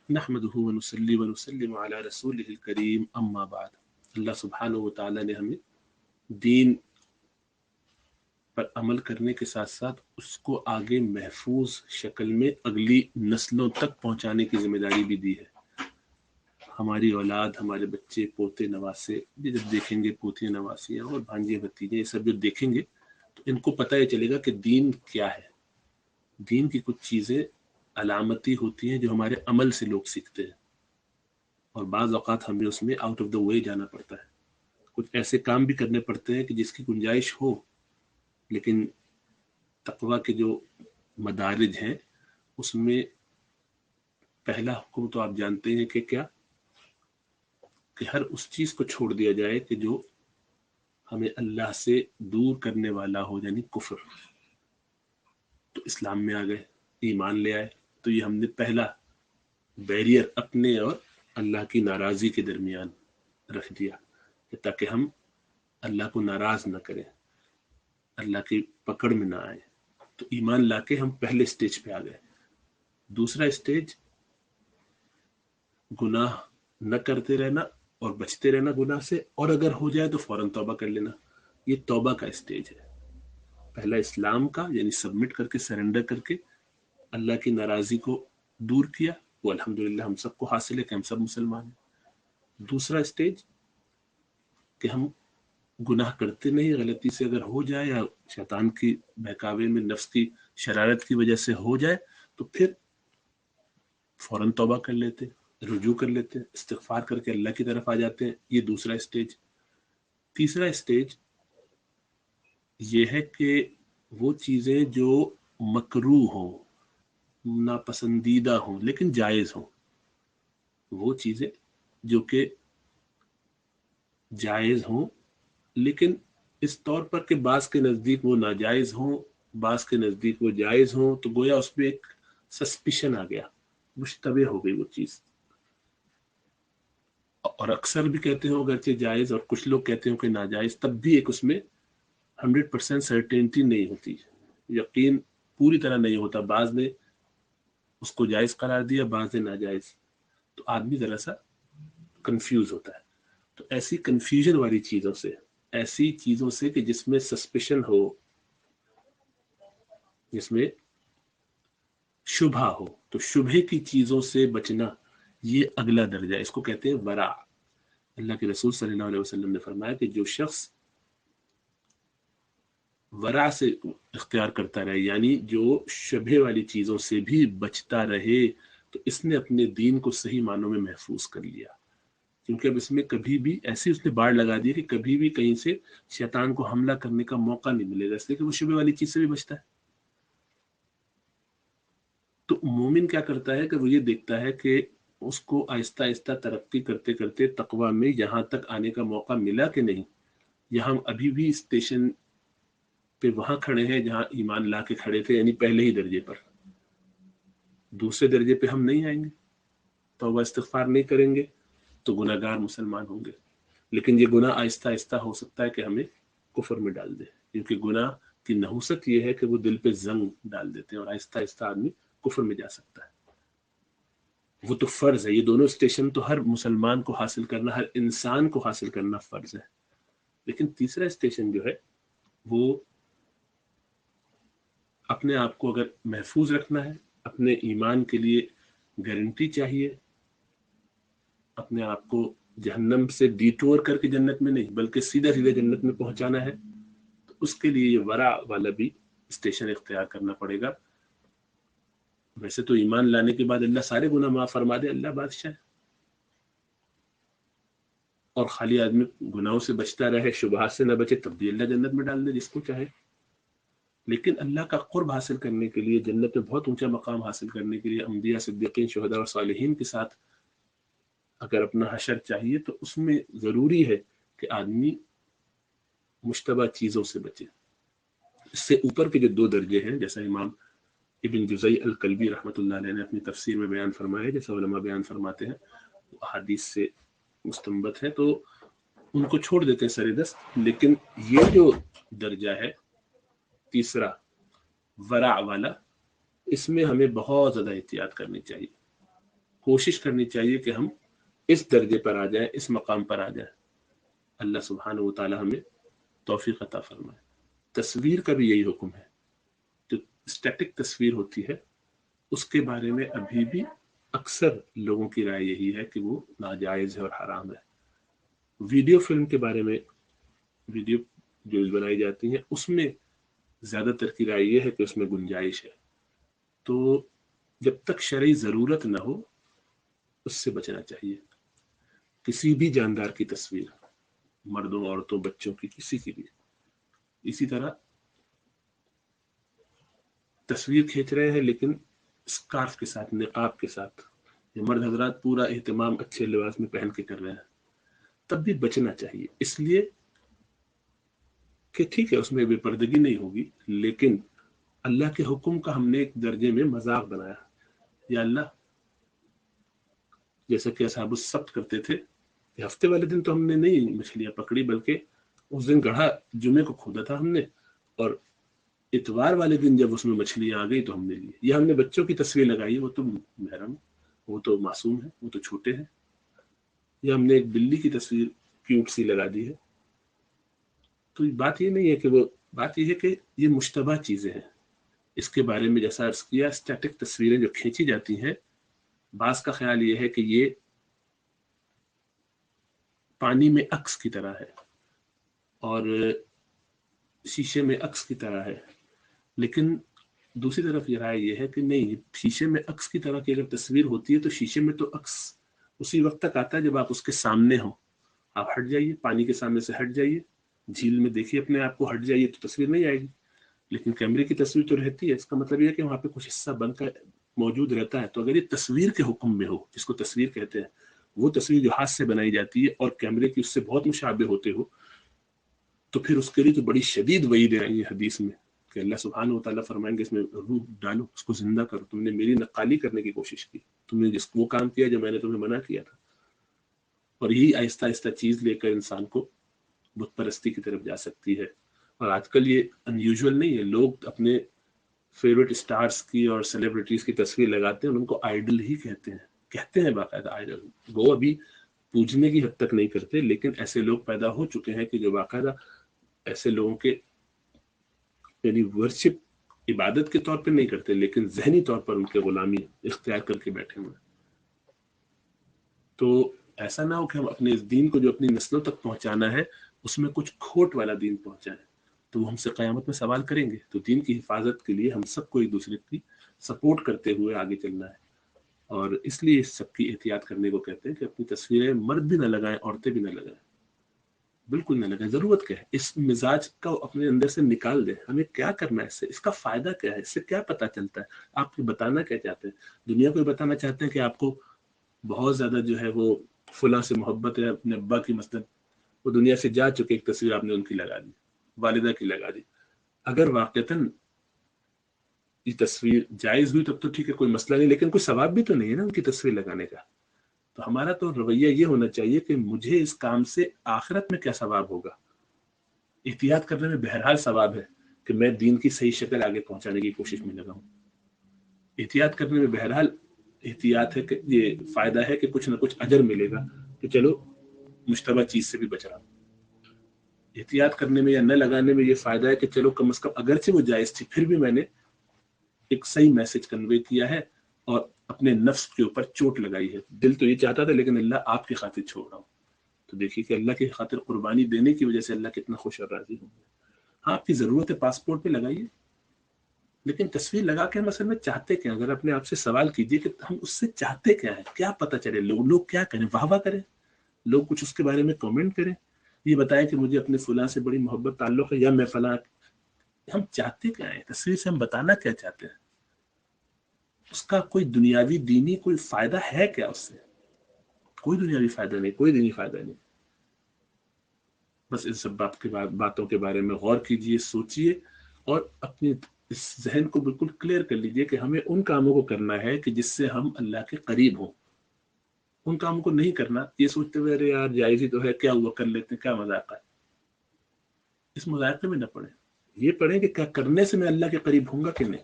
नहमदुहु व नुसल्ली व नुसल्लिमु अला रसूलिहिल करीम अम्मा बाद। अल्लाह सुब्हानहु व तआला ने हमें दीन पर अमल करने के साथ साथ उसको आगे महफूज शक्ल में अगली नस्लों तक पहुंचाने की जिम्मेदारी भी दी है। हमारी औलाद, हमारे बच्चे, पोते नवासे भी जब देखेंगे, पोतियां नवासियां और भांजे भतीजे, ये सब जो देखेंगे तो इनको पता ही चलेगा कि दीन क्या है। दीन की कुछ चीज़ें अलामती होती हैं जो हमारे अमल से लोग सीखते हैं, और बाज़ औक़ात हमें उसमें आउट ऑफ द वे जाना पड़ता है। कुछ ऐसे काम भी करने पड़ते हैं कि जिसकी गुंजाइश हो, लेकिन तक़वा के जो मदारिज हैं उसमें पहला हुक्म तो आप जानते हैं कि क्या, कि हर उस चीज़ को छोड़ दिया जाए कि जो हमें अल्लाह से दूर करने वाला हो, यानी कुफ्र। तो इस्लाम में आ गए, ईमान ले आए, तो ये हमने पहला बैरियर अपने और अल्लाह की नाराज़गी के दरमियान रख दिया, ताकि हम अल्लाह को नाराज़ न करें, अल्लाह की पकड़ में ना आए। तो ईमान लाके हम पहले स्टेज पे आ गए। दूसरा स्टेज, गुनाह न करते रहना और बचते रहना गुनाह से, और अगर हो जाए तो फौरन तौबा कर लेना। ये तौबा का स्टेज है। पहला इस्लाम का, यानी सबमिट करके, सरेंडर करके अल्लाह की नाराज़गी को दूर किया, वो अल्हम्दुलिल्लाह हम सबको हासिल है कि हम सब मुसलमान हैं। दूसरा स्टेज कि हम गुनाह करते नहीं, गलती से अगर हो जाए या शैतान की बहकावे में, नफ्स की शरारत की वजह से हो जाए, तो फिर फौरन तौबा कर लेते, रुजू कर लेते, इस्तिग़फ़ार करके अल्लाह की तरफ आ जाते हैं। ये दूसरा स्टेज। तीसरा स्टेज ये है कि वो चीज़ें जो मकरूह हों, नापसंदीदा हों, लेकिन जायज़ हों, वो चीज़ें जो कि जायज़ हों लेकिन इस तौर पर कि बाज़ के नज़दीक वो नाजायज़ हों, बाज़ के नज़दीक वो जायज़ हों, तो गोया उसमें एक सस्पिशन आ गया, मुश्तबे हो गई वो चीज़। और अक्सर भी कहते हो अगरचे जायज़, और कुछ लोग कहते हो कि नाजायज़, तब भी एक उसमें 100% सर्टेनिटी नहीं होती, यकीन पूरी तरह नहीं होता। बाज़ ने उसको जायज़ करार दिया, बाज़ ने नाजायज़, तो आदमी ज़रा सा कंफ्यूज होता है। तो ऐसी कंफ्यूजन वाली चीज़ों से, ऐसी चीज़ों से कि जिसमें सस्पिशन हो, जिसमें शुभा हो, तो शुभे की चीज़ों से बचना, ये अगला दर्जा, इसको कहते हैं वरा। अल्लाह के रसूल सल्लल्लाहु अलैहि वसल्लम ने फरमाया कि जो शख्स वरा से इख्तियार करता रहे, यानी जो शुभे वाली चीज़ों से भी बचता रहे, तो इसने अपने दीन को सही मानों में महफूज कर लिया। क्योंकि अब इसमें कभी भी ऐसी उसने बाड़ लगा दी कि कभी भी कहीं से शैतान को हमला करने का मौका नहीं मिलेगा, इसलिए कि वो शुभे वाली चीज़ से भी बचता है। तो मोमिन क्या करता है कि वो ये देखता है कि उसको आहिस्ता आहिस्ता तरक्की करते करते तकवा में यहाँ तक आने का मौका मिला कि नहीं, या हम अभी भी स्टेशन पे वहां खड़े हैं जहां ईमान ला के खड़े थे, यानी पहले ही दर्जे पर। दूसरे दर्जे पे हम नहीं आएंगे, तौबा इस्तिग़फ़ार नहीं करेंगे, तो गुनाहगार मुसलमान होंगे। लेकिन ये गुनाह आहिस्ता आहिस्ता हो सकता है कि हमें कुफर में डाल दे, क्योंकि गुनाह की नहुसत ये है कि वो दिल पे जंग डाल देते हैं और आहिस्ता आहिस्ता आदमी कुफर में जा सकता है। वो तो फर्ज है, ये दोनों स्टेशन तो हर मुसलमान को हासिल करना, हर इंसान को हासिल करना फर्ज है। लेकिन तीसरा स्टेशन जो है, वो अपने आप को अगर महफूज रखना है, अपने ईमान के लिए गारंटी चाहिए, अपने आप को जहन्नम से डिटोर करके जन्नत में नहीं बल्कि सीधा सीधा जन्नत में पहुंचाना है, तो उसके लिए ये वरा वाला भी स्टेशन इख्तियार करना पड़ेगा। वैसे तो ईमान लाने के बाद अल्लाह सारे गुनाह माफ फरमा दे, अल्लाह बादशाह है, और खाली आदमी गुनाहों से बचता रहे, शुबहात से न बचे, तब भी अल्लाह जन्नत में डाल दे जिसको चाहे। लेकिन अल्लाह का कुर्ब हासिल करने के लिए, जन्नत में बहुत ऊंचा मकाम हासिल करने के लिए, अंबिया, सिद्दीकीन, शुहदा और सालिहीन के साथ अगर अपना हशर चाहिए, तो उसमें ज़रूरी है कि आदमी मुश्तबा चीज़ों से बचे। इससे ऊपर के जो दो दर्जे हैं, जैसा इमाम इब्न जुज़ई अल कल्बी रहमतुल्लाह अलैह ने अपनी तफसीर में बयान फरमाया, जैसा उलमा बयान फरमाते हैं, हदीस से मुस्तंबत है, तो उनको छोड़ देते हैं सरेदस्त। लेकिन ये जो दर्जा है तीसरा, वरा वाला, इसमें हमें बहुत ज़्यादा एहतियात करनी चाहिए। कोशिश करनी चाहिए कि हम इस दर्जे पर आ जाएं, इस मकाम पर आ जाएं। अल्लाह सुब्हानहू व तआला हमें तौफीक अता फरमाए। तस्वीर का भी यही हुक्म है। जो स्टैटिक तस्वीर होती है उसके बारे में अभी भी अक्सर लोगों की राय यही है कि वो नाजायज़ है और हराम है। वीडियो फिल्म के बारे में, वीडियो जो बनाई जाती हैं उसमें ज़्यादातर की राय ये है कि उसमें गुंजाइश है। तो जब तक शरई ज़रूरत न हो उससे बचना चाहिए। किसी भी जानदार की तस्वीर, मर्दों, औरतों, बच्चों की, किसी की भी। इसी तरह तस्वीर खींच रहे हैं लेकिन स्कार्फ के साथ, निकाब के साथ, ये मर्द हजरात पूरा एहतमाम अच्छे लिबास में पहन के कर रहे हैं, तब भी बचना चाहिए। इसलिए कि ठीक है उसमें बेपर्दगी नहीं होगी, लेकिन अल्लाह के हुक्म का हमने एक दर्जे में मजाक बनाया। या अल्लाह, जैसा कि असहाबुस सब्त करते थे, हफ्ते वाले दिन तो हमने नहीं मछलियां पकड़ी, बल्कि उस दिन गढ़ा जुमे को खोदा था हमने, और इतवार वाले दिन जब उसमें मछलियां आ गई तो हमने ली। या हमने बच्चों की तस्वीर लगाई, वो तो महरम है, वो तो मासूम है, वो तो छोटे हैं। या हमने एक बिल्ली की तस्वीर क्यूट सी लगा दी है। तो बात ये नहीं है कि वो, बात ये है कि ये मुश्तबा चीजें हैं। इसके बारे में जैसा अर्ज किया, स्टैटिक तस्वीरें जो खींची जाती हैं, बास का ख्याल ये है कि ये पानी में अक्स की तरह है और शीशे में अक्स की तरह है। लेकिन दूसरी तरफ ये राय ये है कि नहीं, शीशे में अक्स की तरह की अगर तस्वीर होती है तो शीशे में तो अक्स उसी वक्त तक आता है जब आप उसके सामने हो। आप हट जाइए, पानी के सामने से हट जाइए, झील में देखिए अपने आप को, हट जाइए तो तस्वीर नहीं आएगी। लेकिन कैमरे की तस्वीर तो रहती है। इसका मतलब ये है कि वहां पे कुछ हिस्सा बनकर मौजूद रहता है। तो अगर ये तस्वीर के हुक्म में हो, जिसको तस्वीर कहते हैं, वो तस्वीर जो हाथ से बनाई जाती है और कैमरे की उससे बहुत मुशाबे होते हो, तो फिर उसके लिए तो बड़ी शदीद वईद आई है हदीस में कि अल्लाह सुब्हानहू व तआला फरमाएंगे इसमें रूह डालो, उसको जिंदा करो। तुमने मेरी नक्काली करने की कोशिश की, तुमने जिस वो काम किया जो मैंने तुम्हें मना किया था। और यही आहिस्ता आहिस्ता चीज लेकर इंसान को बुत परस्ती की तरफ जा सकती है। और आजकल ये अनयूजुअल नहीं है, लोग अपने फेवरेट स्टार्स की और सेलिब्रिटीज की तस्वीर लगाते हैं और उनको आइडल ही कहते हैं बाकायदा आइडल। वो अभी पूजने की हद तक नहीं करते, लेकिन ऐसे लोग पैदा हो चुके हैं कि जो बाकायदा ऐसे लोगों के, यानी वर्शिप इबादत के तौर पे नहीं करते, लेकिन जहनी तौर पर उनके गुलामी इख्तियार करके बैठे हुए। तो ऐसा ना हो कि हम अपने इस दीन को जो अपनी नस्लों तक पहुंचाना है उसमें कुछ खोट वाला दीन पहुंचाएं, तो वो हमसे क़यामत में सवाल करेंगे। तो दीन की हिफाजत के लिए हम सबको एक दूसरे की सपोर्ट करते हुए आगे चलना है। और इसलिए इस सबकी एहतियात करने को कहते हैं कि अपनी तस्वीरें मर्द भी ना लगाएं, औरतें भी ना लगाएं, बिल्कुल ना लगाएं। जरूरत क्या है? इस मिजाज को अपने अंदर से निकाल दें। हमें क्या करना है इससे, इसका फायदा क्या है, इससे क्या पता चलता है? आप बताना क्या चाहते हैं? दुनिया को बताना चाहते हैं कि आपको बहुत ज्यादा जो है वो फुला से मोहब्बत है, अपने अब्बा की मसलन वो दुनिया से जा चुके, एक तस्वीर आपने उनकी लगा दी, वालिदा की लगा दी। अगर वाकईतन ये तस्वीर जायज हुई तब तो ठीक है, कोई मसला नहीं, लेकिन कोई सवाब भी तो नहीं है ना उनकी तस्वीर लगाने का। तो हमारा तो रवैया ये होना चाहिए कि मुझे इस काम से आखिरत में क्या सवाब होगा। एहतियात करने में बहरहाल सवाब है कि मैं दीन की सही शक्ल आगे पहुंचाने की कोशिश में लगा हूं। एहतियात करने में बहरहाल एहतियात है कि ये फायदा है कि कुछ ना कुछ अजर मिलेगा, तो चलो मुश्तबा चीज से भी बच रहा हूं। एहतियात करने में या न लगाने में ये फायदा है कि चलो कम से कम, अगरचे वो जायज थी, फिर भी मैंने एक सही मैसेज कन्वे किया है और अपने नफ्स के ऊपर चोट लगाई है। दिल तो ये चाहता था, लेकिन अल्लाह आपकी खातिर छोड़ रहा हूँ। तो देखिए कि अल्लाह की खातिर कुर्बानी देने की वजह से अल्लाह कितना खुश और राजी होंगे। हाँ, आपकी जरूरत है, पासपोर्ट पे लगाइए, लेकिन तस्वीर लगा के हम असल में चाहते क्या? अगर अपने आप से सवाल कीजिए कि हम उससे चाहते क्या है, क्या पता चले, लोग क्या करें, वाह वाह करें, लोग कुछ उसके बारे में कमेंट करें, ये बताएं कि मुझे अपने फलां से बड़ी मोहब्बत ताल्लुक है, या मैं फलां। हम चाहते क्या है? तस्वीर से हम बताना क्या चाहते हैं? उसका कोई दुनियावी दीनी कोई फायदा है क्या? उससे कोई दुनियावी फायदा नहीं, कोई दीनी फायदा नहीं। बस इन सब बातों के बारे में गौर कीजिए, सोचिए और अपने इस जहन को बिल्कुल क्लियर कर लीजिए कि हमें उन कामों को करना है कि जिससे हम अल्लाह के करीब हों। उन कामों को नहीं करना ये सोचते हुए अरे यार जायज ही तो है, क्या हुआ, कर लेते हैं, क्या मजाक है। इस मजाक में न पड़े, ये पढ़े कि क्या करने से मैं अल्लाह के करीब होऊंगा कि नहीं।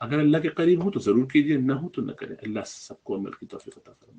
اگر اللہ کے قریب ہو تو ضرور کیجیے، نہ ہو تو نہ کریں. اللہ سب کو عمل کی توفیق عطا فرمائے.